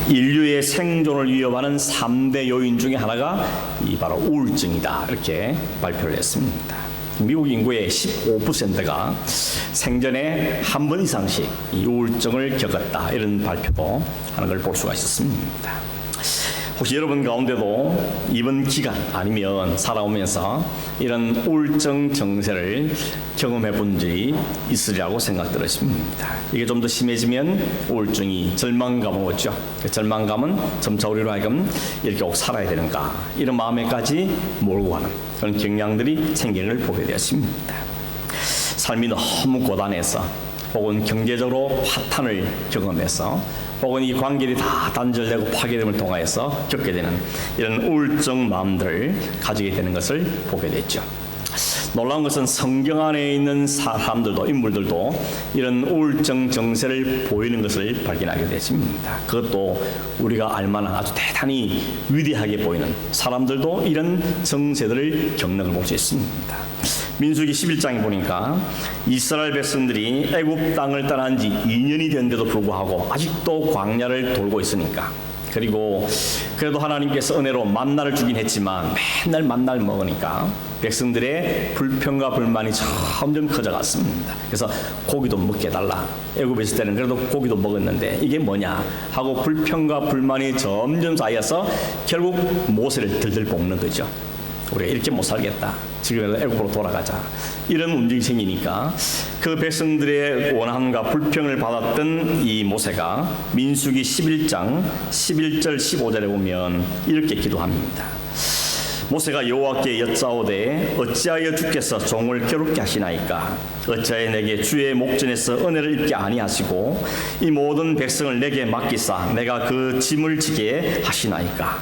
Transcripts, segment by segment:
인류의 생존을 위협하는 3대 요인 중에 하나가 이 바로 우울증이다, 이렇게 발표를 했습니다. 미국 인구의 15%가 생전에 한 번 이상씩 이 우울증을 겪었다, 이런 발표도 하는 걸 볼 수가 있었습니다. 혹시 여러분 가운데도 이번 기간 아니면 살아오면서 이런 우울증 증세를 경험해 본 적이 있으리라고 생각 들으십니다. 이게 좀 더 심해지면 우울증이 절망감을 오죠. 그 절망감은 점차 우리로 하여금 이렇게 꼭 살아야 되는가, 이런 마음에까지 몰고 가는 그런 경향들이 생기는 걸 보게 되었습니다. 삶이 너무 고단해서, 혹은 경제적으로 파탄을 경험해서, 혹은 이 관계들이 다 단절되고 파괴됨을 통하여서 겪게 되는 이런 우울증 마음들을 가지게 되는 것을 보게 됐죠. 놀라운 것은 성경 안에 있는 사람들도, 인물들도 이런 우울증 증세를 보이는 것을 발견하게 되십니다. 그것도 우리가 알만한 아주 대단히 위대하게 보이는 사람들도 이런 증세들을 겪는 걸 볼 수 있습니다. 민수기 11장에 보니까 이스라엘 백성들이 애굽 땅을 떠난 지 2년이 됐는데도 불구하고 아직도 광야를 돌고 있으니까, 그리고 그래도 하나님께서 은혜로 만나를 주긴 했지만 맨날 만나를 먹으니까 백성들의 불평과 불만이 점점 커져갔습니다. 그래서 고기도 먹게 해달라. 애굽에 있을 때는 그래도 고기도 먹었는데 이게 뭐냐 하고 불평과 불만이 점점 쌓여서 결국 모세를 들들 볶는 거죠. 우리가 이렇게 못 살겠다, 지금이라도 애굽으로 돌아가자, 이런 움직임이 생기니까 그 백성들의 원함과 불평을 받았던 이 모세가 민수기 11장 11절 15절에 보면 이렇게 기도합니다. 모세가 여호와께 여짜오되 어찌하여 주께서 종을 괴롭게 하시나이까? 어찌하여 내게 주의 목전에서 은혜를 입게 아니하시고 이 모든 백성을 내게 맡기사 내가 그 짐을 지게 하시나이까?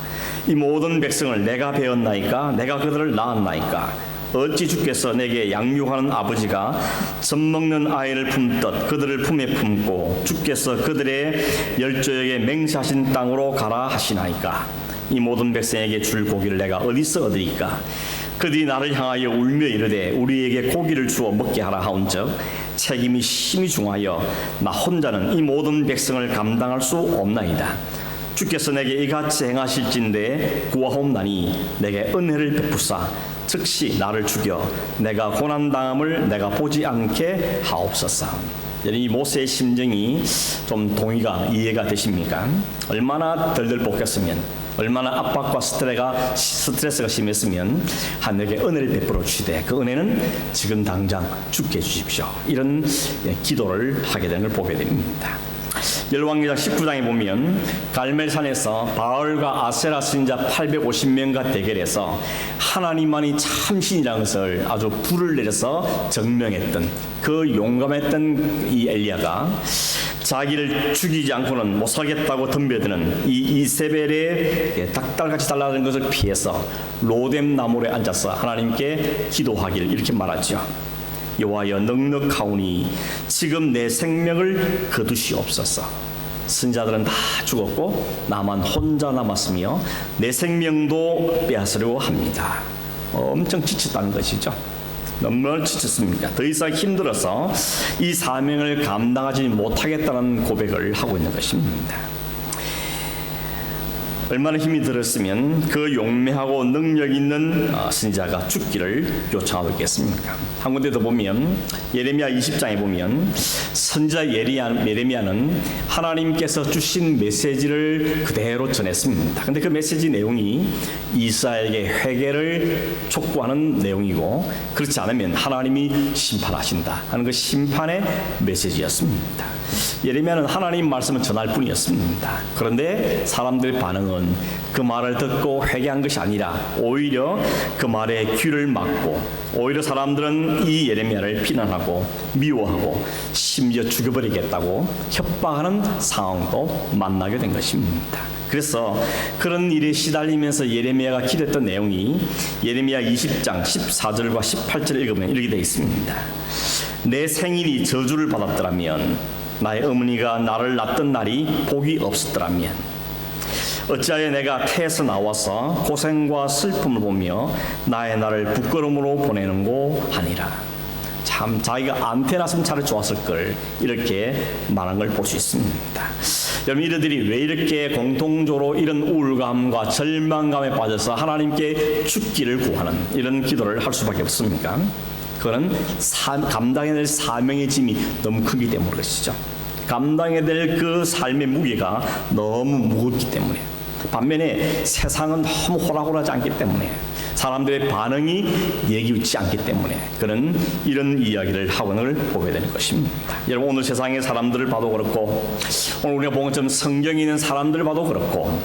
이 모든 백성을 내가 배웠나이까? 내가 그들을 낳았나이까? 어찌 주께서 내게 양육하는 아버지가 젖 먹는 아이를 품듯 그들을 품에 품고 주께서 그들의 열조에게 맹세하신 땅으로 가라 하시나이까? 이 모든 백성에게 줄 고기를 내가 어디서 얻으리까? 그들이 나를 향하여 울며 이르되 우리에게 고기를 주어 먹게 하라 하온즉 책임이 심히 중하여 나 혼자는 이 모든 백성을 감당할 수 없나이다. 주께서 내게 이같이 행하실진대 구하옵나니 내게 은혜를 베푸사 즉시 나를 죽여 내가 고난당함을 내가 보지 않게 하옵소서. 이 모세의 심정이 좀 동의가 이해가 되십니까? 얼마나 덜덜 볶였으면, 얼마나 압박과 스트레스가 심했으면 하늘에게 은혜를 베풀어 주시되 그 은혜는 지금 당장 죽게 해주십시오, 이런 기도를 하게 되는 걸 보게 됩니다. 열왕기상 19장에 보면 갈멜산에서 바알과 아세라 신자 850명과 대결해서 하나님만이 참신이라는 것을 아주 불을 내려서 증명했던 그 용감했던 이 엘리야가 자기를 죽이지 않고는 못 살겠다고 덤벼드는 이 이세벨의 닭달같이 달라진 것을 피해서 로뎀 나무에 앉아서 하나님께 기도하기를 이렇게 말하죠. 여호와여 넉넉하오니 지금 내 생명을 거두시옵소서. 선지자들은 다 죽었고 나만 혼자 남았으며 내 생명도 빼앗으려고 합니다. 엄청 지쳤다는 것이죠. 너무 지쳤습니다. 더 이상 힘들어서 이 사명을 감당하지 못하겠다는 고백을 하고 있는 것입니다. 얼마나 힘이 들었으면 그 용맹하고 능력 있는 선지자가 죽기를 요청하고 있겠습니까? 한 군데 더 보면 예레미야 20장에 보면 선지자 예레미야는 하나님께서 주신 메시지를 그대로 전했습니다. 근데 그 메시지 내용이 이스라엘에게 회개를 촉구하는 내용이고, 그렇지 않으면 하나님이 심판하신다 하는 그 심판의 메시지였습니다. 예레미야는 하나님 말씀을 전할 뿐이었습니다. 그런데 사람들의 반응은 그 말을 듣고 회개한 것이 아니라 오히려 그 말에 귀를 막고, 오히려 사람들은 이 예레미야를 비난하고 미워하고 심지어 죽여버리겠다고 협박하는 상황도 만나게 된 것입니다. 그래서 그런 일에 시달리면서 예레미야가 기도했던 내용이 예레미야 20장 14절과 18절을 읽으면 이렇게 되어 있습니다. 내 생일이 저주를 받았더라면, 나의 어머니가 나를 낳던 날이 복이 없었더라면, 어찌하여 내가 태에서 나와서 고생과 슬픔을 보며 나의 날을 부끄러움으로 보내는고 하니라. 참 자기가 안 태어났으면 차라리 좋았을 걸, 이렇게 말한 걸 볼 수 있습니다. 여러분, 이들이 왜 이렇게 공통적으로 이런 우울감과 절망감에 빠져서 하나님께 죽기를 구하는 이런 기도를 할 수밖에 없습니까? 그거는 감당해야 될 사명의 짐이 너무 크기 때문인 것이죠. 감당해야 될 그 삶의 무게가 너무 무겁기 때문에, 반면에 세상은 너무 호락호락하지 않기 때문에, 사람들의 반응이 예기치 않기 때문에 그런 이런 이야기를 하고는 보게 되는 것입니다. 여러분, 오늘 세상의 사람들을 봐도 그렇고, 오늘 우리가 본 것처럼 성경에 있는 사람들을 봐도 그렇고,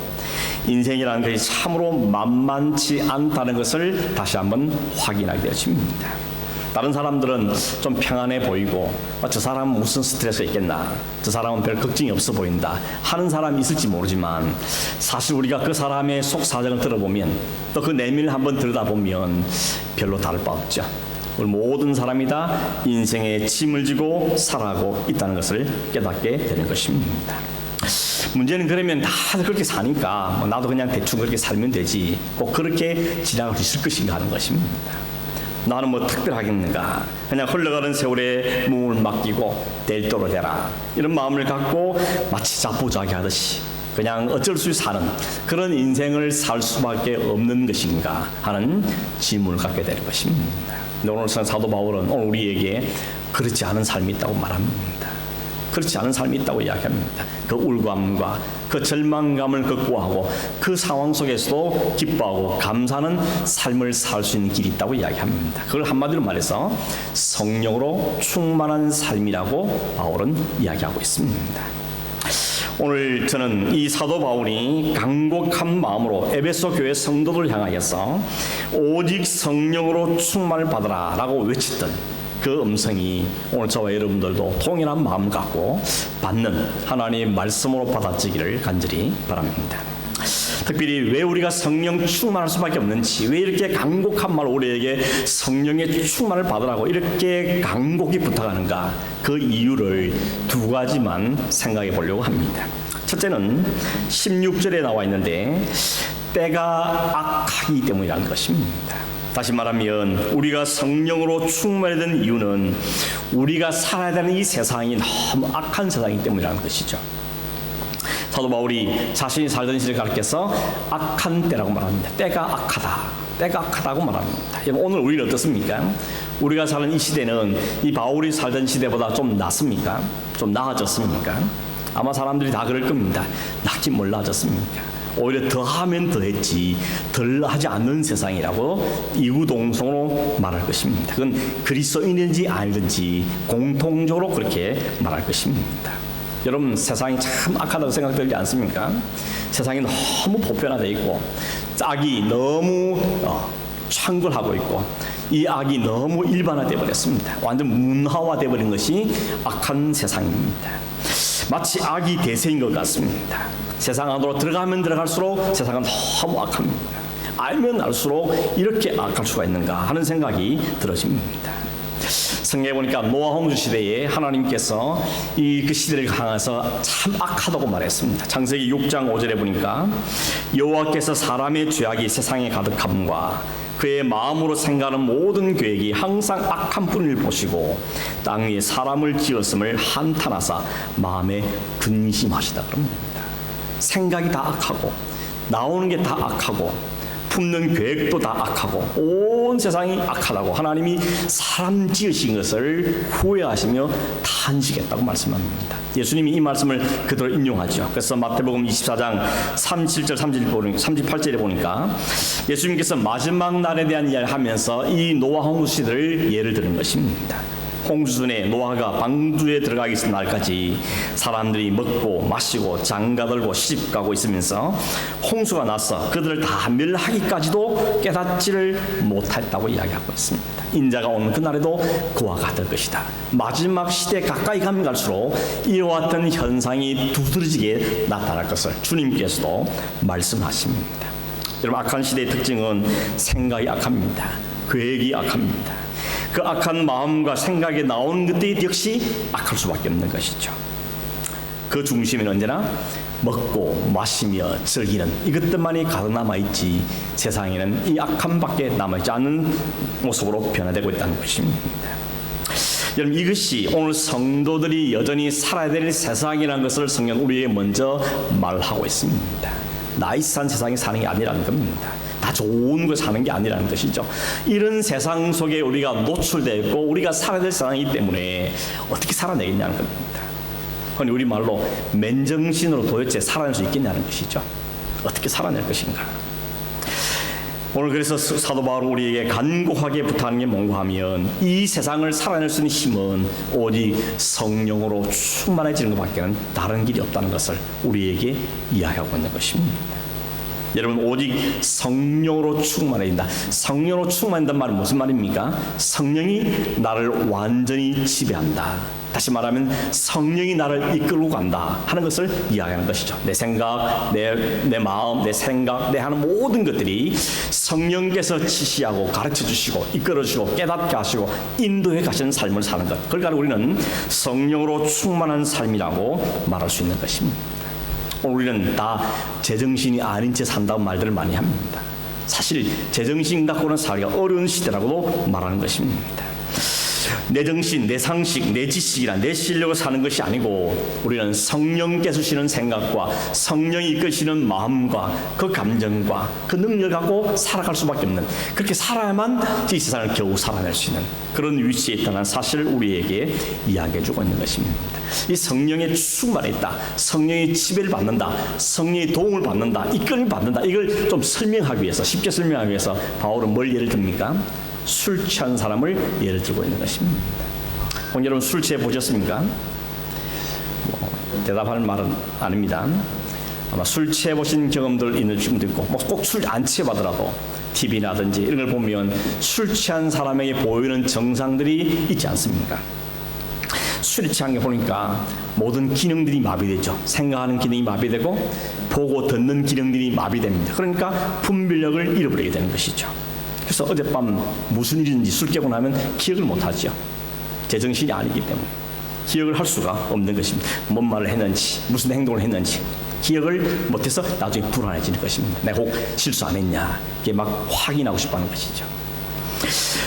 인생이라는 것이 참으로 만만치 않다는 것을 다시 한번 확인하게 되어집니다. 다른 사람들은 좀 평안해 보이고, 저 사람은 무슨 스트레스가 있겠나, 저 사람은 별 걱정이 없어 보인다 하는 사람이 있을지 모르지만, 사실 우리가 그 사람의 속 사정을 들어보면, 또 그 내면을 한번 들여다보면 별로 다를 바 없죠. 우리 모든 사람이 다 인생의 짐을 지고 살아가고 있다는 것을 깨닫게 되는 것입니다. 문제는 그러면 다들 그렇게 사니까 나도 그냥 대충 그렇게 살면 되지, 꼭 그렇게 지나갈 수 있을 것인가 하는 것입니다. 나는 뭐 특별하겠는가, 그냥 흘러가는 세월에 몸을 맡기고 될 대로 되라, 이런 마음을 갖고 마치 자포자기 하듯이 그냥 어쩔 수 없이 사는 그런 인생을 살 수밖에 없는 것인가 하는 질문을 갖게 되는 것입니다. 오늘 사도 바울은 오늘 우리에게 그렇지 않은 삶이 있다고 말합니다. 그렇지 않은 삶이 있다고 이야기합니다. 그 울감과 그 절망감을 극복하고 그 상황 속에서도 기뻐하고 감사하는 삶을 살 수 있는 길이 있다고 이야기합니다. 그걸 한마디로 말해서 성령으로 충만한 삶이라고 바울은 이야기하고 있습니다. 오늘 저는 이 사도 바울이 간곡한 마음으로 에베소 교회 성도들 향하여서 오직 성령으로 충만을 받으라 라고 외쳤던 그 음성이 오늘 저와 여러분들도 동일한 마음을 갖고 받는 하나님의 말씀으로 받아지기를 간절히 바랍니다. 특별히 왜 우리가 성령 충만할 수밖에 없는지, 왜 이렇게 간곡한 말 우리에게 성령의 충만을 받으라고 이렇게 간곡히 부탁하는가, 그 이유를 두 가지만 생각해 보려고 합니다. 첫째는 16절에 나와 있는데, 때가 악하기 때문이라는 것입니다. 다시 말하면 우리가 성령으로 충만해야 되는 이유는 우리가 살아야 되는 이 세상이 너무 악한 세상이기 때문이라는 것이죠. 사도 바울이 자신이 살던 시대를 가르쳐서 악한 때라고 말합니다. 때가 악하다, 때가 악하다고 말합니다. 오늘 우리는 어떻습니까? 우리가 사는 이 시대는 이 바울이 살던 시대보다 좀 낫습니까? 좀 나아졌습니까? 아마 사람들이 다 그럴 겁니다. 낫긴 뭘 나아졌습니까? 오히려 더하면 더했지 덜 하지 않는 세상이라고 이구동성으로 말할 것입니다. 그건 그리스도인인지 아니든지 공통적으로 그렇게 말할 것입니다. 여러분, 세상이 참 악하다고 생각되지 않습니까? 세상이 너무 보편화되어 있고, 악이 너무 창궐하고 있고, 이 악이 너무 일반화되어 버렸습니다. 완전 문화화되어 버린 것이 악한 세상입니다. 마치 악이 대세인 것 같습니다. 세상 안으로 들어가면 들어갈수록 세상은 너무 악합니다. 알면 알수록 이렇게 악할 수가 있는가 하는 생각이 들어집니다. 성경에 보니까 노아 홍수 시대에 하나님께서 그 시대를 향해서 참 악하다고 말했습니다. 창세기 6장 5절에 보니까 여호와께서 사람의 죄악이 세상에 가득함과 그의 마음으로 생각하는 모든 계획이 항상 악한 뿐을 보시고 땅 위에 사람을 지었음을 한탄하사 마음에 근심하시다 그럽니다. 생각이 다 악하고 나오는 게 다 악하고 품는 계획도 다 악하고 온 세상이 악하다고 하나님이 사람 지으신 것을 후회하시며 탄식했다고 말씀합니다. 예수님이 이 말씀을 그대로 인용하죠. 그래서 마태복음 24장 37절 38절에 보니까 예수님께서 마지막 날에 대한 이야기를 하면서 이 노아 홍수 시대를 예를 드는 것입니다. 홍수전에 노아가 방주에 들어가기 있을 날까지 사람들이 먹고 마시고 장가들고 시집가고 있으면서 홍수가 나서 그들을 다 멸하기까지도 깨닫지를 못했다고 이야기하고 있습니다. 인자가 오는 그날에도 그와 같을 것이다. 마지막 시대에 가까이 가면 갈수록 이와 같은 현상이 두드러지게 나타날 것을 주님께서도 말씀하십니다. 여러분, 악한 시대의 특징은 생각이 악합니다. 계획이 악합니다. 그 악한 마음과 생각에 나오는 것들이 역시 악할 수밖에 없는 것이죠. 그 중심에는 언제나 먹고 마시며 즐기는 이것들만이 가득 남아있지 세상에는 이 악함밖에 남아있지 않은 모습으로 변화되고 있다는 것입니다. 여러분, 이것이 오늘 성도들이 여전히 살아야 될 세상이라는 것을 성경 우리에게 먼저 말하고 있습니다. 나이스한 세상에 사는 게 아니라는 겁니다. 다 좋은 걸 사는 게 아니라는 것이죠. 이런 세상 속에 우리가 노출되어 있고 우리가 살아야 될 세상이기 때문에 어떻게 살아내겠냐는 겁니다. 그건 우리 말로 맨정신으로 도대체 살아낼 수 있겠냐는 것이죠. 어떻게 살아낼 것인가. 오늘 그래서 사도 바울은 우리에게 간곡하게 부탁하는 게 뭔가 하면 이 세상을 살아낼 수 있는 힘은 오직 성령으로 충만해지는 것밖에는 다른 길이 없다는 것을 우리에게 이야기하고 있는 것입니다. 여러분, 오직 성령으로 충만해진다. 성령으로 충만한다는 말은 무슨 말입니까? 성령이 나를 완전히 지배한다. 다시 말하면 성령이 나를 이끌고 간다 하는 것을 이야기하는 것이죠. 내 생각, 내 마음, 내 생각, 내 하는 모든 것들이 성령께서 지시하고 가르쳐 주시고 이끌어 주시고 깨닫게 하시고 인도해 가시는 삶을 사는 것. 그러니까 우리는 성령으로 충만한 삶이라고 말할 수 있는 것입니다. 우리는 다 제정신이 아닌 채 산다고 말들을 많이 합니다. 사실 제정신 갖고는 살기가 어려운 시대라고도 말하는 것입니다. 내 정신, 내 상식, 내 지식이나 내 실력을 사는 것이 아니고 우리는 성령께서 주시는 생각과 성령이 이끄시는 마음과 그 감정과 그 능력을 갖고 살아갈 수밖에 없는, 그렇게 살아야만 이 세상을 겨우 살아낼 수 있는 그런 위치에 있다는 사실을 우리에게 이야기해주고 있는 것입니다. 이 성령의 충만에 있다, 성령의 지배를 받는다, 성령의 도움을 받는다, 이끌림을 받는다, 이걸 좀 설명하기 위해서, 쉽게 설명하기 위해서 바울은 뭘 예를 듭니까? 술 취한 사람을 예를 들고 있는 것입니다. 오늘 여러분 술 취해 보셨습니까? 대답하는 말은 아닙니다. 아마 술 취해 보신 경험들 있는 분도 있고, 꼭 술 안 취해 봐더라도 TV라든지 이런 걸 보면 술 취한 사람에게 보이는 증상들이 있지 않습니까? 술에 취한 게 보니까 모든 기능들이 마비되죠. 생각하는 기능이 마비되고 보고 듣는 기능들이 마비됩니다. 그러니까 분별력을 잃어버리게 되는 것이죠. 그래서 어젯밤 무슨 일인지 술 깨고 나면 기억을 못하죠. 제정신이 아니기 때문에 기억을 할 수가 없는 것입니다. 뭔 말을 했는지 무슨 행동을 했는지 기억을 못해서 나중에 불안해지는 것입니다. 내가 혹 실수 안 했냐, 이게 막 확인하고 싶어하는 것이죠.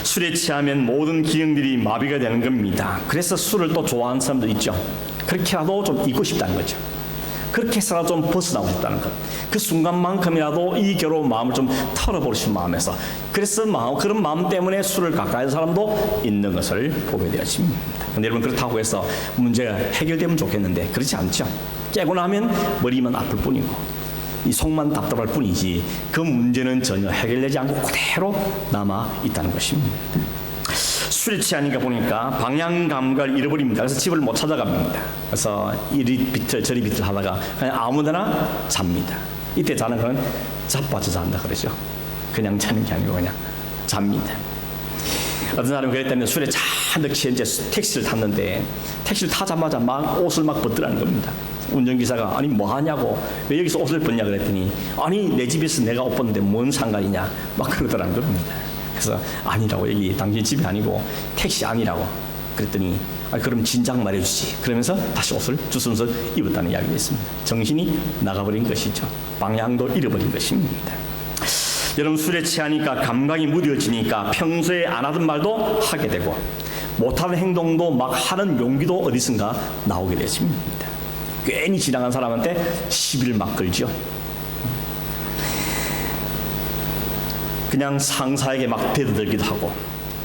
술에 취하면 모든 기능들이 마비가 되는 겁니다. 그래서 술을 또 좋아하는 사람도 있죠. 그렇게라도 좀 잊고 싶다는 거죠. 그렇게 해서라도 좀 벗어나고 싶다는 것. 그 순간만큼이라도 이 괴로운 마음을 좀 털어버리고 싶은 마음에서, 그래서 그런 마음 때문에 술을 가까이 하는 사람도 있는 것을 보게 되었습니다. 근데 여러분, 그렇다고 해서 문제가 해결되면 좋겠는데 그렇지 않죠. 깨고 나면 머리만 아플 뿐이고 이 속만 답답할 뿐이지 그 문제는 전혀 해결되지 않고 그대로 남아 있다는 것입니다. 술에 취하니까 보니까 방향 감각을 잃어버립니다. 그래서 집을 못 찾아갑니다. 그래서 이리 비틀 저리 비틀 하다가 그냥 아무데나 잡니다. 이때 자는 건 자빠져 잔다 그러죠. 그냥 자는 게 아니고 그냥 잡니다. 어떤 사람은 그랬다면 술에 잔뜩 취해 이제 택시를 탔는데 택시를 타자마자 막 옷을 막 벗더라는 겁니다. 운전기사가 아니 뭐 하냐고, 왜 여기서 옷을 벗냐 그랬더니 아니 내 집에서 내가 옷 벗는데 뭔 상관이냐 막 그러더라는 겁니다. 그래서 아니라고, 여기 당신 집이 아니고 택시 아니라고 그랬더니 그럼 진작 말해주지 그러면서 다시 옷을 주섬서 입었다는 이야기가 있습니다. 정신이 나가버린 것이죠. 방향도 잃어버린 것입니다. 여러분, 술에 취하니까 감각이 무뎌지니까 평소에 안 하던 말도 하게 되고 못하는 행동도 막 하는 용기도 어디선가 나오게 되십니다. 괜히 지나간 사람한테 시비를 막 걸죠. 그냥 상사에게 막 대들기도 하고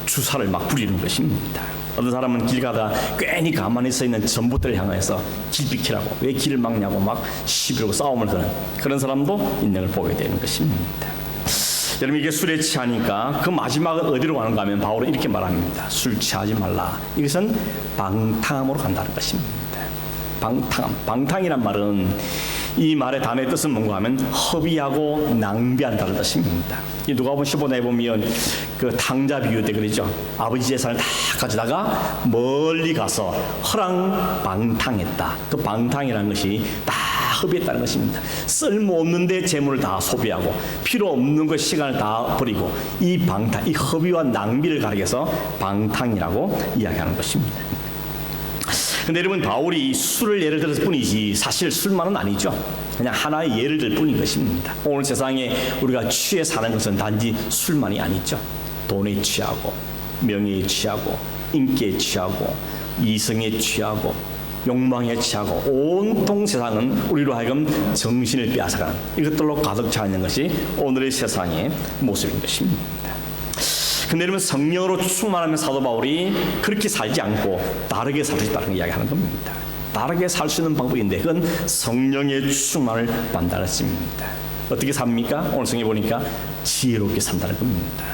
주사를 막 부리는 것입니다. 어떤 사람은 길 가다 괜히 가만히 서 있는 전봇대를 향해서 길 비키라고, 왜 길을 막냐고 막 시비하고 싸움을 거는 그런 사람도 있는 걸 보게 되는 것입니다. 여러분, 이게 술에 취하니까 그 마지막은 어디로 가는가 하면 바울은 이렇게 말합니다. 술 취하지 말라. 이것은 방탕함으로 간다는 것입니다. 방탕이란 말은 이 말의 단어의 뜻은 뭔가 하면 허비하고 낭비한다는 뜻입니다. 이 누가복음 15장에 보면 그 탕자 비유 때 그러죠. 아버지 재산을 다 가져다가 멀리 가서 허랑방탕했다. 그 방탕이라는 것이 다 허비했다는 것입니다. 쓸모없는데 재물을 다 소비하고 필요 없는 것 시간을 다 버리고 이 방탕, 이 허비와 낭비를 가리켜서 방탕이라고 이야기하는 것입니다. 근데 여러분, 바울이 술을 예를 들었을 뿐이지 사실 술만은 아니죠. 그냥 하나의 예를 들 뿐인 것입니다. 오늘 세상에 우리가 취해 사는 것은 단지 술만이 아니죠. 돈에 취하고 명예에 취하고 인기에 취하고 이성에 취하고 욕망에 취하고 온통 세상은 우리로 하여금 정신을 빼앗아가는 이것들로 가득 차 있는 것이 오늘의 세상의 모습인 것입니다. 근데 여러분, 성령으로 충만하면 사도 바울이 그렇게 살지 않고 다르게 살 수 있다는 이야기하는 겁니다. 다르게 살 수 있는 방법인데 그건 성령의 충만을 받는다였습니다. 어떻게 삽니까? 오늘 성경에 보니까 지혜롭게 산다는 겁니다.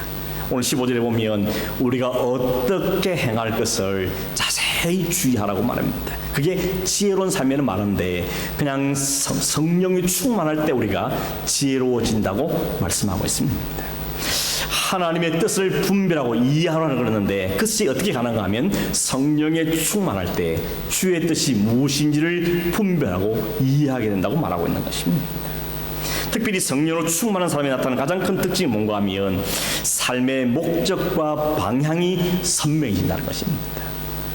오늘 15절에 보면 우리가 어떻게 행할 것을 자세히 주의하라고 말합니다. 그게 지혜로운 삶에는 말하는데 그냥 성령이 충만할 때 우리가 지혜로워진다고 말씀하고 있습니다. 하나님의 뜻을 분별하고 이해하라고 그러는데 그것이 어떻게 가능한가 하면 성령에 충만할 때 주의 뜻이 무엇인지를 분별하고 이해하게 된다고 말하고 있는 것입니다. 특별히 성령으로 충만한 사람이 나타나는 가장 큰 특징이 뭔가 하면 삶의 목적과 방향이 선명해진다는 것입니다.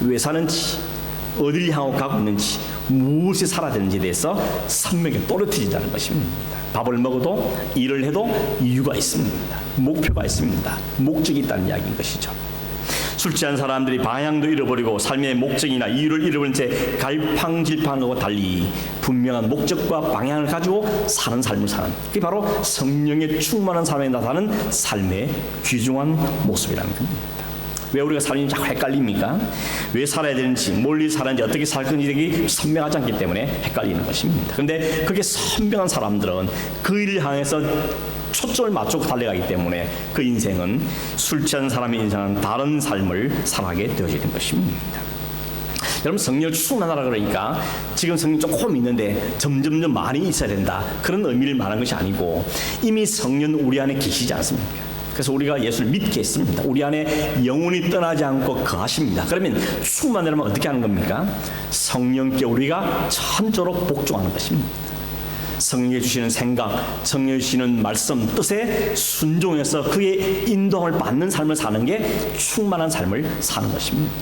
왜 사는지, 어디를 향하고 가고 있는지, 무엇에 살아야 되는지에 대해서 선명하게 또렷해진다는 것입니다. 밥을 먹어도 일을 해도 이유가 있습니다. 목표가 있습니다. 목적이 있다는 이야기인 것이죠. 술 취한 사람들이 방향도 잃어버리고 삶의 목적이나 이유를 잃어버린 채 갈팡질팡하는 것과 달리 분명한 목적과 방향을 가지고 사는 삶을 사는, 그게 바로 성령에 충만한 사람에 나타나는 삶의 귀중한 모습이라는 겁니다. 왜 우리가 삶이 자꾸 헷갈립니까? 왜 살아야 되는지, 멀리 살았는지, 어떻게 살 건지 선명하지 않기 때문에 헷갈리는 것입니다. 그런데 그게 선명한 사람들은 그 일을 향해서 초점을 맞추고 달려가기 때문에 그 인생은 술 취한 사람의 인생은 다른 삶을 살아가게 되어지는 것입니다. 여러분, 성령을 충만하라 그러니까 지금 성령 조금 있는데 점점점 많이 있어야 된다, 그런 의미를 말하는 것이 아니고 이미 성령은 우리 안에 계시지 않습니까? 그래서 우리가 예수를 믿게 했습니다. 우리 안에 영원히 떠나지 않고 거하십니다. 그러면 충만하려면 어떻게 하는 겁니까? 성령께 우리가 천조록 복종하는 것입니다. 성령이 주시는 생각, 성령이 주시는 말씀, 뜻에 순종해서 그의 인도함을 받는 삶을 사는 게 충만한 삶을 사는 것입니다.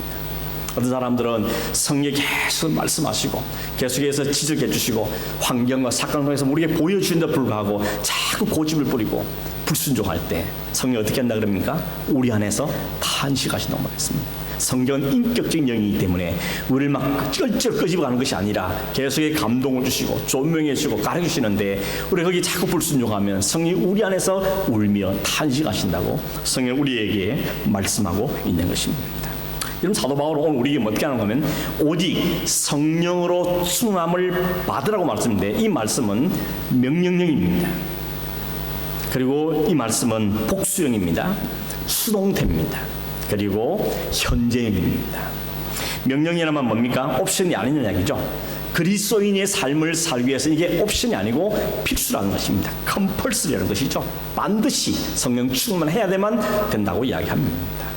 어떤 사람들은 성령이 계속 말씀하시고 계속해서 지적해 주시고 환경과 사건 통해서 우리에게 보여주신데도 불구하고 자꾸 고집을 부리고 불순종할 때 성령이 어떻게 한다 그럽니까? 우리 안에서 탄식하신다고 말했습니다. 성경은 인격적인 영이기 때문에 우리를 막 쩔쩔 끄집어가는 것이 아니라 계속의 감동을 주시고 조명해 주시고 가르치시는데 우리 거기 자꾸 불순종하면 성령이 우리 안에서 울며 탄식하신다고 성경은 우리에게 말씀하고 있는 것입니다. 여러분, 사도 바울은 오늘 우리에게 어떻게 하는 거면 오직 성령으로 충만함을 받으라고 말씀인데 이 말씀은 명령형입니다. 그리고 이 말씀은 복수형입니다. 수동태입니다. 그리고 현재형입니다. 명령이라면 뭡니까? 옵션이 아닌 이야기죠. 그리스도인의 삶을 살기 위해서 이게 옵션이 아니고 필수라는 것입니다. 컴펄서리라는 것이죠. 반드시 성령 충만해야 된다고 이야기합니다.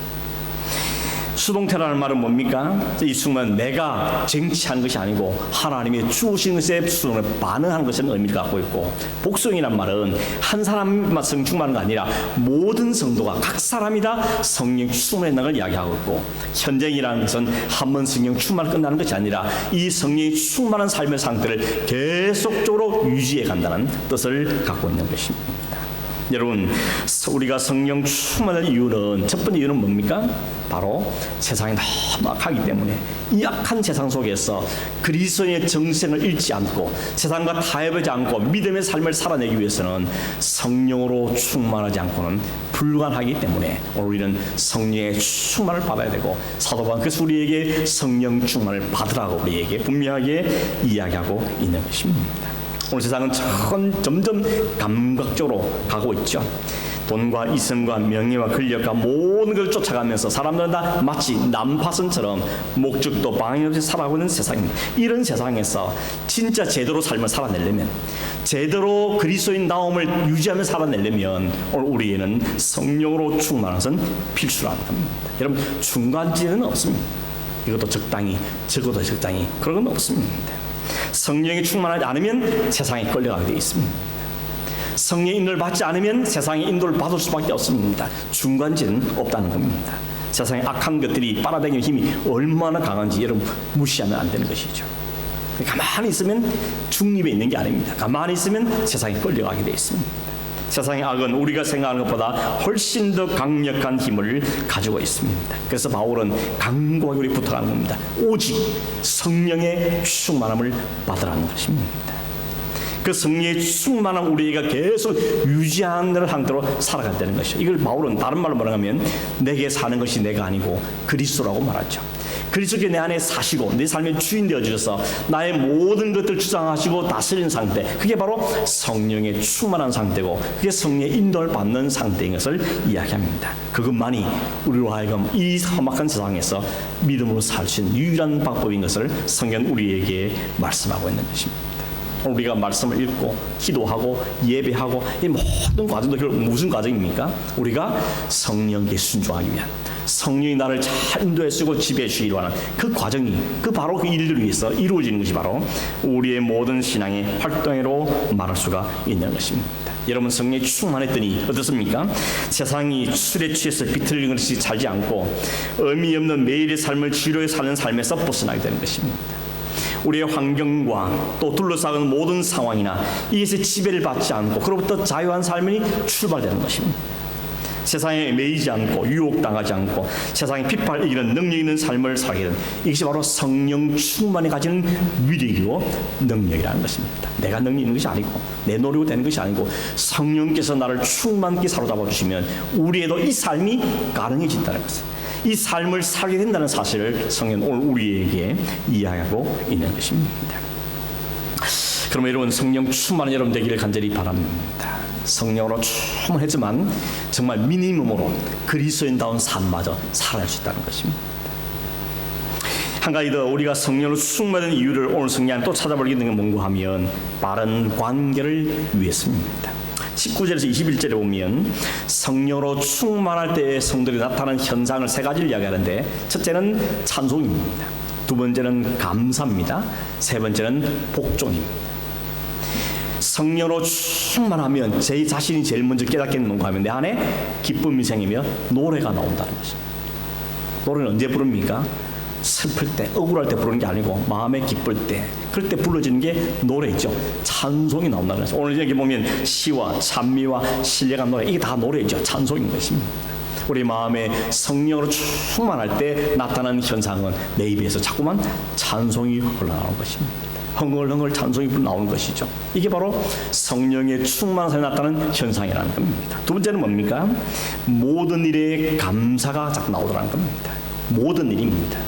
수동태라는 말은 뭡니까? 이 순간 내가 쟁취한 것이 아니고 하나님이 주신 것에 수동을 반응하는 것은 의미를 갖고 있고, 복수형이란 말은 한 사람만 성령 충만한 거 아니라 모든 성도가 각 사람이 다 성령 충만했다는 걸 이야기하고 있고, 현재이라는 것은 한 번 성령 충만 끝나는 것이 아니라 이 성령이 충만한 삶의 상태를 계속적으로 유지해 간다는 뜻을 갖고 있는 것입니다. 여러분, 우리가 성령 충만할 이유는, 첫 번째 이유는 뭡니까? 바로 세상이 너무 악하기 때문에 이 악한 세상 속에서 그리스도의 정신을 잃지 않고 세상과 타협하지 않고 믿음의 삶을 살아내기 위해서는 성령으로 충만하지 않고는 불가능하기 때문에 오늘 우리는 성령의 충만을 받아야 되고, 사도 바울은 그래서 우리에게 성령 충만을 받으라고 우리에게 분명하게 이야기하고 있는 것입니다. 오늘 세상은 점점 감각적으로 가고 있죠. 돈과 이성과 명예와 권력과 모든 걸 쫓아가면서 사람들은 다 마치 난파선처럼 목적도 방향 없이 살아가고 있는 세상입니다. 이런 세상에서 진짜 제대로 삶을 살아내려면, 제대로 그리스도인다움을 유지하며 살아내려면 오늘 우리에는 성령으로 충만한 것은 필수라는 겁니다. 여러분, 중간지대는 없습니다. 이것도 적당히, 저것도 적당히, 그런 건 없습니다. 성령이 충만하지 않으면 세상에 끌려가게 되어 있습니다. 성령의 인도를 받지 않으면 세상의 인도를 받을 수밖에 없습니다. 중간지는 없다는 겁니다. 세상의 악한 것들이 빨아당기는 힘이 얼마나 강한지 여러분 무시하면 안 되는 것이죠. 가만히 있으면 중립에 있는 게 아닙니다. 가만히 있으면 세상에 끌려가게 되어 있습니다. 세상의 악은 우리가 생각하는 것보다 훨씬 더 강력한 힘을 가지고 있습니다. 그래서 바울은 강구하게 우리 부탁하는 겁니다. 오직 성령의 충만함을 받으라는 것입니다. 그 성령의 충만함 우리가 계속 유지하는 상태로 살아가야 되는 것이죠. 이걸 바울은 다른 말로 말하면 내게 사는 것이 내가 아니고 그리스도라고 말하죠. 그리스도께 내 안에 사시고 내 삶의 주인 되어주셔서 나의 모든 것들을 주장하시고 다스리는 상태, 그게 바로 성령의 충만한 상태고 그게 성령의 인도를 받는 상태인 것을 이야기합니다. 그것만이 우리로 하여금 이 험악한 세상에서 믿음으로 살 수 있는 유일한 방법인 것을 성경은 우리에게 말씀하고 있는 것입니다. 우리가 말씀을 읽고 기도하고 예배하고 이 모든 과정도 결국 무슨 과정입니까? 우리가 성령께 순종하기 위한, 성령이 나를 잘 인도해 쓰고 지배해 주기로 하는 그 과정이, 그 바로 그 일들을 위해서 이루어지는 것이 바로 우리의 모든 신앙의 활동으로 말할 수가 있는 것입니다. 여러분, 성령이 충만했더니 어떻습니까? 세상이 술에 취해서 비틀리는 것이 살지 않고 의미 없는 매일의 삶을 지루하게 사는 삶에서 벗어나게 되는 것입니다. 우리의 환경과 또 둘러싸는 모든 상황이나 이것에 지배를 받지 않고 그로부터 자유한 삶이 출발되는 것입니다. 세상에 매이지 않고 유혹당하지 않고 세상의 핍박을 이기는 능력 있는 삶을 살게 되는, 이것이 바로 성령 충만이 가지는 위력이고 능력이라는 것입니다. 내가 능력 있는 것이 아니고 내 노력으로 되는 것이 아니고 성령께서 나를 충만히 사로잡아 주시면 우리에도 이 삶이 가능해진다는 것입니다. 이 삶을 살게 된다는 사실을 성경은 오늘 우리에게 이야기하고 있는 것입니다. 그러면 여러분, 성령 충만한 여러분 되기를 간절히 바랍니다. 성령으로 충만하지만 정말 미니멈으로 그리스도인다운 삶마저 살아갈 수 있다는 것입니다. 한 가지 더, 우리가 성령으로 충만한 이유를 오늘 성경 안에 또 찾아보게 되는 게 뭔가 하면 바른 관계를 위해서입니다. 19절에서 21절에 보면 성령으로 충만할 때의 성도들이 나타나는 현상을 세 가지를 이야기하는데, 첫째는 찬송입니다. 두 번째는 감사입니다. 세 번째는 복종입니다. 성령으로 충만하면 제 자신이 제일 먼저 깨닫게 되는 뭔가 하면 내 안에 기쁨이 생기며 노래가 나온다는 것입니다. 노래는 언제 부릅니까? 슬플 때, 억울할 때 부르는 게 아니고 마음에 기쁠 때, 그럴 때 불러지는 게 노래죠. 찬송이 나온다는 것이죠. 오늘 여기 보면 시와 찬미와 신뢰한 노래, 이게 다 노래죠. 찬송인 것입니다. 우리 마음에 성령으로 충만할 때 나타나는 현상은 내 입에서 자꾸만 찬송이 흘러나오는 것입니다. 흥얼흥얼 찬송이 나오는 것이죠. 이게 바로 성령의 충만한 삶에 나타나는 현상이라는 겁니다. 두 번째는 뭡니까? 모든 일에 감사가 자꾸 나오더라는 겁니다. 모든 일입니다.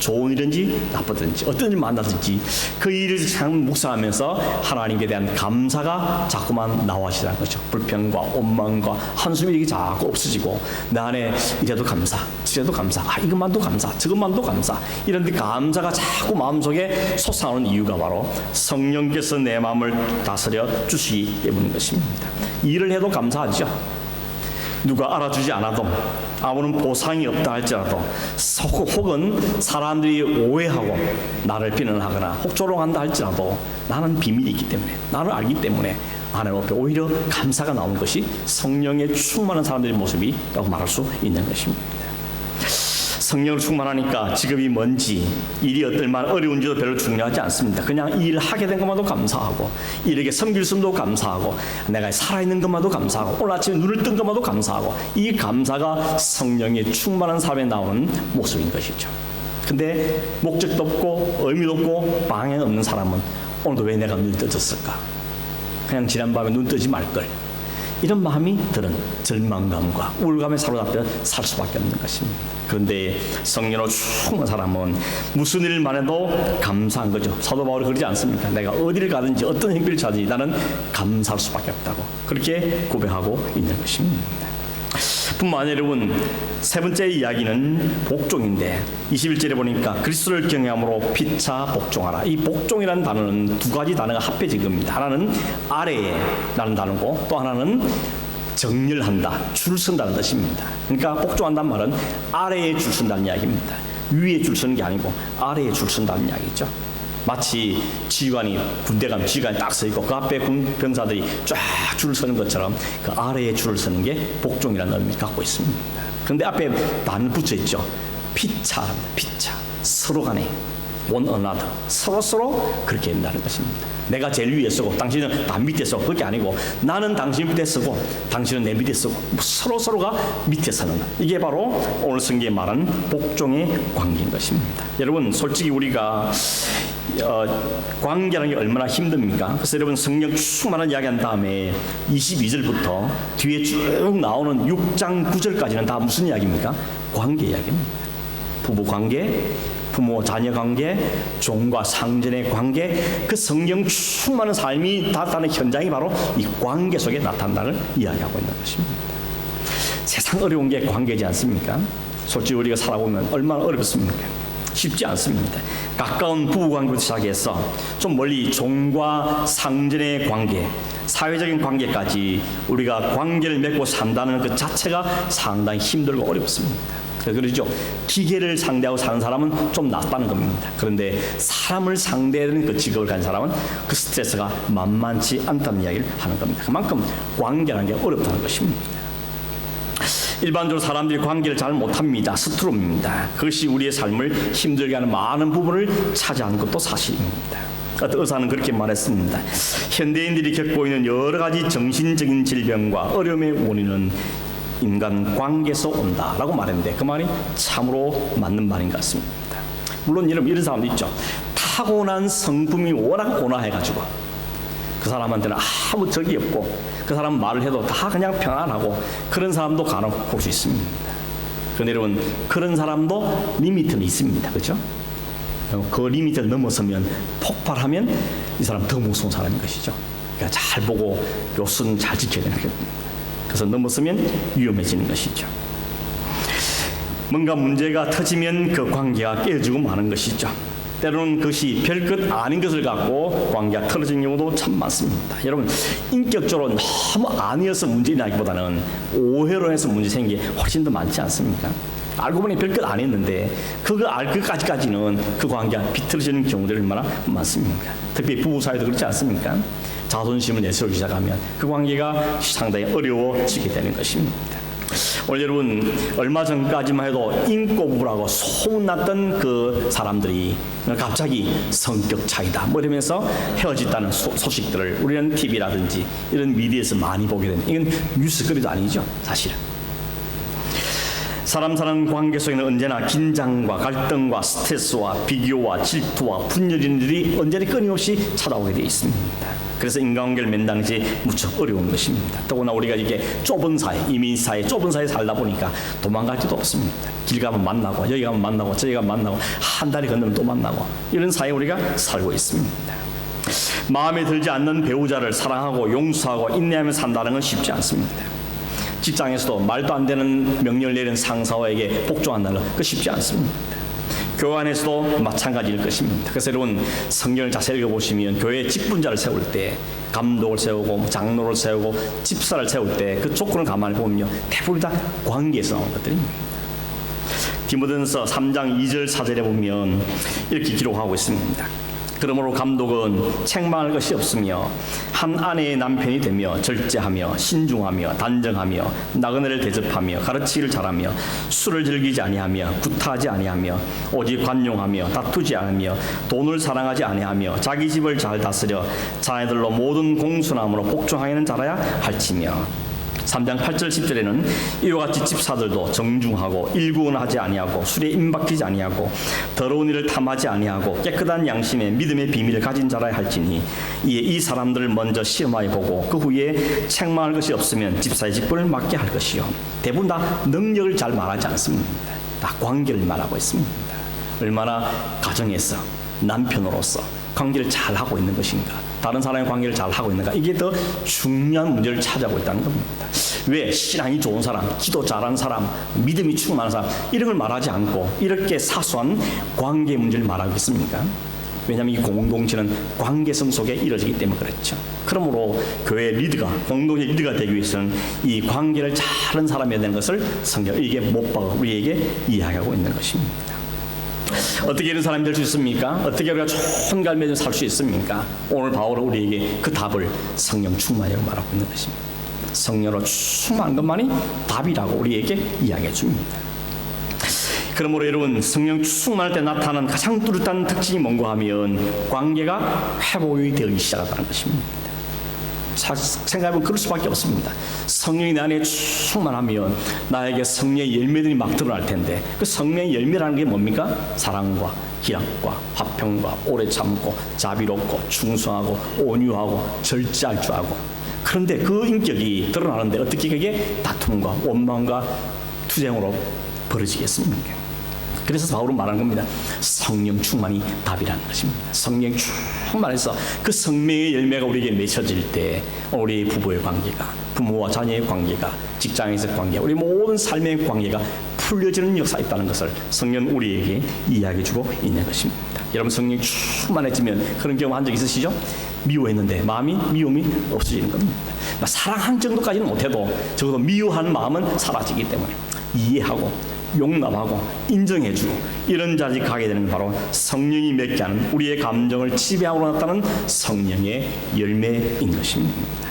좋은 일인지 나쁘든지 어떤 일 만나든지 그 일을 참 묵상하면서 하나님께 대한 감사가 자꾸만 나와지라는 거죠. 불평과 원망과 한숨이 이렇게 자꾸 없어지고 내 안에 이래도 감사, 저래도 감사, 이것만도 감사, 저것만도 감사, 이런 데 감사가 자꾸 마음속에 솟아오는 이유가 바로 성령께서 내 마음을 다스려 주시기 때문인 것입니다. 일을 해도 감사하죠. 누가 알아주지 않아도, 아무런 보상이 없다 할지라도, 혹은 사람들이 오해하고 나를 비난하거나 혹조롱한다 할지라도 나는 비밀이 있기 때문에, 나는 알기 때문에 하나님 앞에 오히려 감사가 나오는 것이 성령의 충만한 사람들의 모습이라고 말할 수 있는 것입니다. 성령을 충만하니까 직업이 뭔지, 일이 얼마나 어려운지도 별로 중요하지 않습니다. 그냥 일 하게 된 것만도 감사하고, 일에게 섬길 수도 감사하고, 내가 살아있는 것만도 감사하고, 오늘 아침에 눈을 뜬 것만도 감사하고, 이 감사가 성령의 충만한 삶에 나오는 모습인 것이죠. 근데 목적도 없고 의미도 없고 방향 없는 사람은 오늘도 왜 내가 눈이 떠졌을까? 그냥 지난밤에 눈 뜨지 말걸, 이런 마음이 드는 절망감과 우울감에 사로잡혀 살 수밖에 없는 것입니다. 그런데 성령으로 충만한 사람은 무슨 일만 해도 감사한 거죠. 사도 바울이 그러지 않습니까? 내가 어디를 가든지 어떤 행비를 찾든지 나는 감사할 수밖에 없다고 그렇게 고백하고 있는 것입니다. 뿐만 아니라 여러분, 세 번째 이야기는 복종인데 21절에 보니까 그리스도를 경외함으로 피차 복종하라. 이 복종이라는 단어는 두 가지 단어가 합해진 겁니다. 하나는 아래라는 단어고 또 하나는 정렬한다, 줄 선다는 뜻입니다. 그러니까 복종한다는 말은 아래에 줄 선다는 이야기입니다. 위에 줄 서는 게 아니고 아래에 줄 선다는 이야기죠. 마치 지휘관이 군대 가면 지휘관이 딱 서 있고 그 앞에 병사들이 쫙 줄을 서는 것처럼 그 아래에 줄을 서는 게 복종이라는 의미를 갖고 있습니다. 그런데 앞에 단 붙여 있죠. 피차, 서로 간에 one another, 서로 그렇게 된다는 것입니다. 내가 제일 위에 서고 당신은 나 밑에 서고 그게 아니고 나는 당신 밑에 서고 당신은 내 밑에 서고 서로가 밑에 서는 것. 이게 바로 오늘 성경에 말하는 복종의 관계인 것입니다. 여러분 솔직히 우리가 관계라는 게 얼마나 힘듭니까? 그래서 여러분 성경 충만한 이야기한 다음에 22절부터 뒤에 쭉 나오는 6장 9절까지는 다 무슨 이야기입니까? 관계 이야기입니다. 부부 관계, 부모 자녀 관계, 종과 상전의 관계, 그 성경 충만한 삶이 나타나는 현장이 바로 이 관계 속에 나타난다는 이야기하고 있는 것입니다. 세상 어려운 게 관계지 않습니까? 솔직히 우리가 살아보면 얼마나 어렵습니까? 쉽지 않습니다. 가까운 부부관계부터 시작해서 좀 멀리 종과 상전의 관계, 사회적인 관계까지 우리가 관계를 맺고 산다는 그 자체가 상당히 힘들고 어렵습니다. 그렇죠. 기계를 상대하고 사는 사람은 좀 낫다는 겁니다. 그런데 사람을 상대하는 그 직업을 가진 사람은 그 스트레스가 만만치 않다는 이야기를 하는 겁니다. 그만큼 관계라는 게 어렵다는 것입니다. 일반적으로 사람들이 관계를 잘 못합니다. 스트롬입니다. 그것이 우리의 삶을 힘들게 하는 많은 부분을 차지하는 것도 사실입니다. 어떤 의사는 그렇게 말했습니다. 현대인들이 겪고 있는 여러 가지 정신적인 질병과 어려움의 원인은 인간 관계에서 온다라고 말했는데 그 말이 참으로 맞는 말인 것 같습니다. 물론 여러분 이런 사람도 있죠. 타고난 성품이 워낙 온화해가지고 그 사람한테는 아무 적이 없고 그 사람 말을 해도 다 그냥 편안하고 그런 사람도 간혹 볼 수 있습니다. 그런데 여러분 그런 사람도 리미트는 있습니다. 그렇죠? 그 리미트를 넘어서면 폭발하면 이 사람 더 무서운 사람인 것이죠. 그러니까 잘 보고 요순 잘 지켜야 되는 겁니다. 그래서 넘어서면 위험해지는 것이죠. 뭔가 문제가 터지면 그 관계가 깨어지고 마는 것이죠. 때로는 그것이 별것 아닌 것을 갖고 관계가 틀어진 경우도 참 많습니다. 여러분 인격적으로 너무 아니어서 문제 나기보다는 오해로 해서 문제 생긴 게 훨씬 더 많지 않습니까? 알고 보니 별것 아니었는데 그거 알 것까지는 그 관계가 비틀어지는 경우들이 얼마나 많습니까? 특히 부부 사이도 그렇지 않습니까? 자존심을 내세우기 시작하면 그 관계가 상당히 어려워지게 되는 것입니다. 오늘 여러분 얼마 전까지만 해도 인꼬부부라고 소문났던 그 사람들이 갑자기 성격 차이다 뭐 이러면서 헤어졌다는 소식들을 우리는 TV라든지 이런 미디어에서 많이 보게 되는 이건 뉴스거리도 아니죠 사실은. 사람 사는 관계 속에는 언제나 긴장과 갈등과 스트레스와 비교와 질투와 분열인 일이 언제나 끊임없이 찾아오게 되어 있습니다. 그래서 인간관계를 맺는 것이 무척 어려운 것입니다. 더구나 우리가 이게 좁은 사회, 이민 사회, 좁은 사회에 살다 보니까 도망갈 데도 없습니다. 길 가면 만나고 여기 가면 만나고 저기 가면 만나고 한 달이 건너면 또 만나고 이런 사회에 우리가 살고 있습니다. 마음에 들지 않는 배우자를 사랑하고 용서하고 인내하며 산다는 건 쉽지 않습니다. 직장에서도 말도 안 되는 명령을 내리는 상사에게 복종한다는 건 쉽지 않습니다. 교회 안에서도 마찬가지일 것입니다. 그래서 여러분 성경을 자세히 읽어보시면 교회 직분자를 세울 때 감독을 세우고 장로를 세우고 집사를 세울 때 그 조건을 가만히 보면요 대부분 다 관계에서 나온 것들입니다. 디모데전서 3장 2절 4절에 보면 이렇게 기록하고 있습니다. 그러므로 감독은 책망할 것이 없으며 한 아내의 남편이 되며 절제하며 신중하며 단정하며 나그네를 대접하며 가르치기를 잘하며 술을 즐기지 아니하며 구타하지 아니하며 오직 관용하며 다투지 않으며 돈을 사랑하지 아니하며 자기 집을 잘 다스려 자녀들로 모든 공손함으로 복종하여는 자라야 할지며 3장 8절 10절에는 이와 같이 집사들도 정중하고 일구원하지 아니하고 술에 임박히지 아니하고 더러운 일을 탐하지 아니하고 깨끗한 양심에 믿음의 비밀을 가진 자라야 할지니 이에 이 사람들을 먼저 시험하여 보고 그 후에 책망할 것이 없으면 집사의 직분을 맡게 할 것이요. 대부분 다 능력을 잘 말하지 않습니다. 다 관계를 말하고 있습니다. 얼마나 가정에서 남편으로서 관계를 잘 하고 있는 것인가, 다른 사람의 관계를 잘 하고 있는가, 이게 더 중요한 문제를 차지하고 있다는 겁니다. 왜 신앙이 좋은 사람, 기도 잘하는 사람, 믿음이 충만한 사람 이런 걸 말하지 않고 이렇게 사소한 관계 문제를 말하고 있습니까? 왜냐하면 이 공동체는 관계성 속에 이루어지기 때문에 그렇죠. 그러므로 교회 리더가 공동체 리더가 되기 위해서는 이 관계를 잘하는 사람이어야 되는 것을 성경에게 못 박아 우리에게 이야기하고 있는 것입니다. 어떻게 이런 사람이 될 수 있습니까? 어떻게 우리가 좋은 갈매를 살 수 있습니까? 오늘 바울은 우리에게 그 답을 성령 충만이라고 말하고 있는 것입니다. 성령으로 충만한 것만이 답이라고 우리에게 이야기해 줍니다. 그러므로 여러분, 성령 충만할 때 나타나는 가장 뚜렷한 특징이 뭔가 하면 관계가 회복이 되기 시작한다는 것입니다. 생각해보면 그럴 수밖에 없습니다. 성령이 내 안에 충만하면 나에게 성령의 열매들이 막 드러날 텐데, 그 성령의 열매라는 게 뭡니까? 사랑과 희락과 화평과 오래 참고 자비롭고 충성하고 온유하고 절제할 줄 알고. 그런데 그 인격이 드러나는데 어떻게 그게 다툼과 원망과 투쟁으로 벌어지겠습니까? 그래서 바울은 말하는 겁니다. 성령 충만이 답이라는 것입니다. 성령 충만해서 그 성령의 열매가 우리에게 맺혀질 때 우리 부부의 관계가, 부모와 자녀의 관계가, 직장에서의 관계, 우리 모든 삶의 관계가 풀려지는 역사가 있다는 것을 성령 우리에게 이야기해주고 있는 것입니다. 여러분, 성령 충만해지면 그런 경험 한 적 있으시죠? 미워했는데 마음이 미움이 없어지는 겁니다. 사랑한 정도까지는 못해도 적어도 미워한 마음은 사라지기 때문에 이해하고 용납하고 인정해주고 이런 자리에 가게 되는 바로 성령이 맺게 하는, 우리의 감정을 지배하고 나타나는 성령의 열매인 것입니다.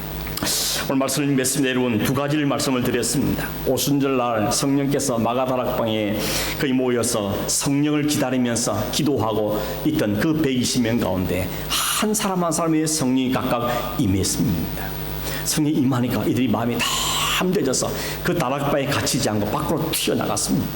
오늘 말씀을 맺습니다. 여러분, 두 가지를 말씀을 드렸습니다. 오순절날 성령께서 마가다락방에 거의 모여서 성령을 기다리면서 기도하고 있던 그 120명 가운데 한 사람 한 사람의 성령이 각각 임했습니다. 성령이 임하니까 이들이 마음이 다 함대져서 그 다락방에 갇히지 않고 밖으로 튀어나갔습니다.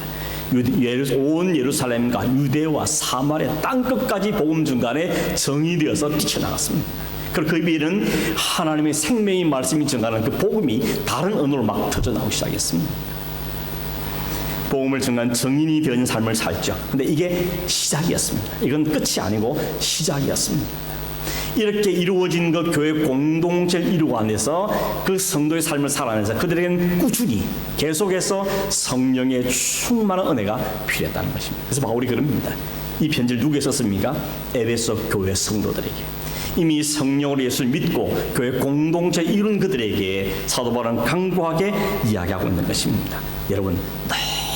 온 예루살렘과 유대와 사마리아 땅끝까지 복음 중간에 정의되어서 뛰쳐나갔습니다. 그리고 그 위에는 하나님의 생명의 말씀이 전하는 그 복음이 다른 언어로 막 터져나오기 시작했습니다. 복음을 전한 정인이 된 삶을 살죠. 근데 이게 시작이었습니다. 이건 끝이 아니고 시작이었습니다. 이렇게 이루어진 그 교회 공동체를 이루고 안에서 그 성도의 삶을 살아내서 그들에게는 꾸준히 계속해서 성령의 충만한 은혜가 필요했다는 것입니다. 그래서 바울이 그럽니다. 이 편지를 누구에게 썼습니까? 에베소 교회 성도들에게. 이미 성령으로 예수를 믿고 교회 공동체를 이룬 그들에게 사도 바울은 강구하게 이야기하고 있는 것입니다. 여러분,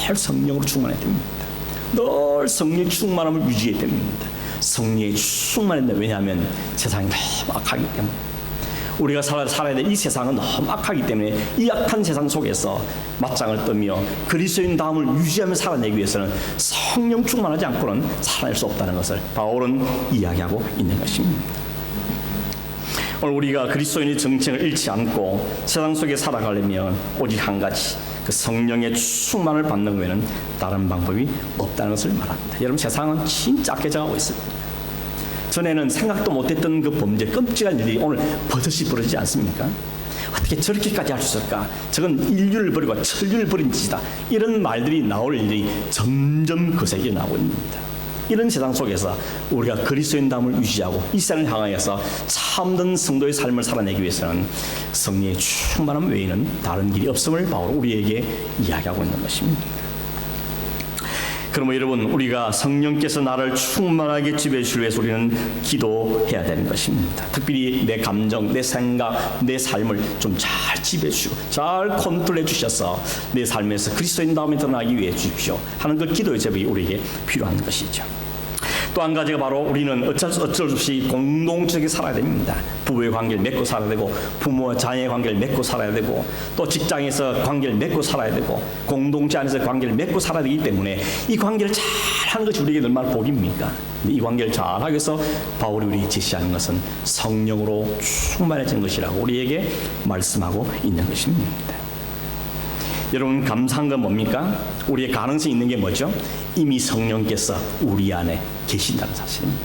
늘 성령으로 충만해야 됩니다. 늘 성령의 충만함을 유지해야 됩니다. 성령의 충만한데, 왜냐하면 세상이 너무 악하기 때문에, 우리가 살아야 될 이 세상은 너무 악하기 때문에 이 악한 세상 속에서 맞짱을 뜨며 그리스도인다움을 유지하며 살아내기 위해서는 성령 충만하지 않고는 살아낼 수 없다는 것을 바울은 이야기하고 있는 것입니다. 오늘 우리가 그리스도인의 정체를 잃지 않고 세상 속에 살아가려면 오직 한 가지, 그 성령의 충만을 받는 외에는 다른 방법이 없다는 것을 말합니다. 여러분, 세상은 진짜 악해져가고 있습니다. 전에는 생각도 못했던 그 범죄, 끔찍한 일이 오늘 버젓이 벌어지지 않습니까? 어떻게 저렇게까지 할 수 있을까? 저건 인류를 버리고 천류를 버린 짓이다. 이런 말들이 나올 일이 점점 거세게 일어나고 있습니다. 이런 세상 속에서 우리가 그리스도인다움을 유지하고 이 세상을 향하여서 참된 성도의 삶을 살아내기 위해서는 성령의 충만함 외에는 다른 길이 없음을 바로 우리에게 이야기하고 있는 것입니다. 그러면 여러분, 우리가 성령께서 나를 충만하게 지배해 주시기 위해서 우리는 기도해야 되는 것입니다. 특별히 내 감정, 내 생각, 내 삶을 좀 잘 지배해 주시고 잘 컨트롤해 주셔서 내 삶에서 그리스도인다움이 드러나기 위해 주십시오 하는 그 기도의 제목이 우리에게 필요한 것이죠. 또 한 가지가 바로 우리는 어쩔 수 없이 공동체에 살아야 됩니다. 부부의 관계를 맺고 살아야 되고, 부모와 자녀의 관계를 맺고 살아야 되고, 또 직장에서 관계를 맺고 살아야 되고, 공동체 안에서 관계를 맺고 살아야 되기 때문에 이 관계를 잘 하는 것이 우리에게 얼마나 복입니까? 이 관계를 잘 하기 위해서 바울이 우리에게 제시하는 것은 성령으로 충만해진 것이라고 우리에게 말씀하고 있는 것입니다. 여러분, 감사한 건 뭡니까? 우리의 가능성이 있는 게 뭐죠? 이미 성령께서 우리 안에 계신다는 사실입니다.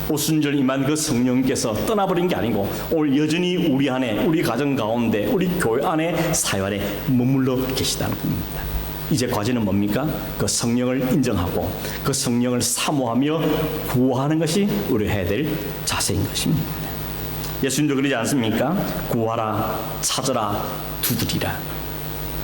오순절 임한 그 성령께서 떠나버린 게 아니고 오늘 여전히 우리 안에, 우리 가정 가운데, 우리 교회 안에, 사회 안에 머물러 계시다는 겁니다. 이제 과제는 뭡니까? 그 성령을 인정하고 그 성령을 사모하며 구하는 것이 우리가 해야 될 자세인 것입니다. 예수님도 그러지 않습니까? 구하라, 찾으라, 두드리라.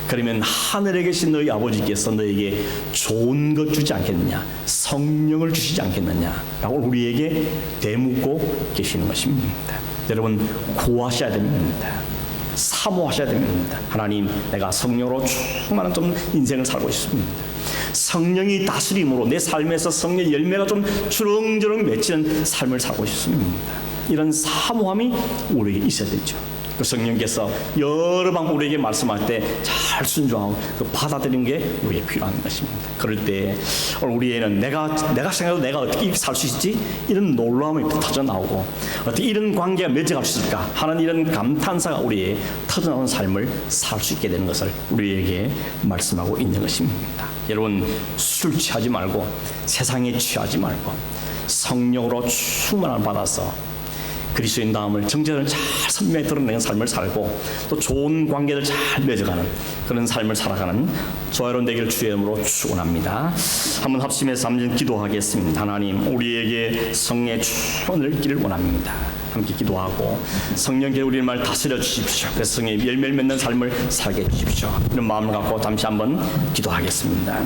그러면 하늘에 계신 너희 아버지께서 너에게 좋은 것 주지 않겠느냐, 성령을 주시지 않겠느냐 라고 우리에게 대묻고 계시는 것입니다. 여러분, 구하셔야 됩니다. 사모하셔야 됩니다. 하나님, 내가 성령으로 충만한 좀 인생을 살고 있습니다. 성령이 다스림으로 내 삶에서 성령의 열매가 좀 주렁주렁 맺히는 삶을 살고 싶습니다. 이런 사모함이 우리에게 있어야 되죠. 그 성령께서 여러 방 우리에게 말씀할 때 잘 순종하고 그 받아들이는 게 우리에게 필요한 것입니다. 그럴 때 오늘 우리에는 내가 생각해도 내가 어떻게 살 수 있지? 이런 놀라움이 터져 나오고 어떻게 이런 관계가 맺어갈 수 있을까 하는 이런 감탄사가 우리의 터져 나오는 삶을 살 수 있게 되는 것을 우리에게 말씀하고 있는 것입니다. 여러분, 술 취하지 말고 세상에 취하지 말고 성령으로 충만함을 받아서 그리스도인 다음을 정체를 잘 선명히 드러내는 삶을 살고 또 좋은 관계를 잘 맺어가는 그런 삶을 살아가는 저와 여러분 되기를 주의 이름으로 축원합니다. 한번 합심해서 한번 기도하겠습니다. 하나님, 우리에게 성령의 충만을 얻기를 원합니다. 함께 기도하고 성령께 우리의 말 다스려 주십시오. 그래서 성령의 열매를 맺는 삶을 살게 해 주십시오. 이런 마음을 갖고 잠시 한번 기도하겠습니다.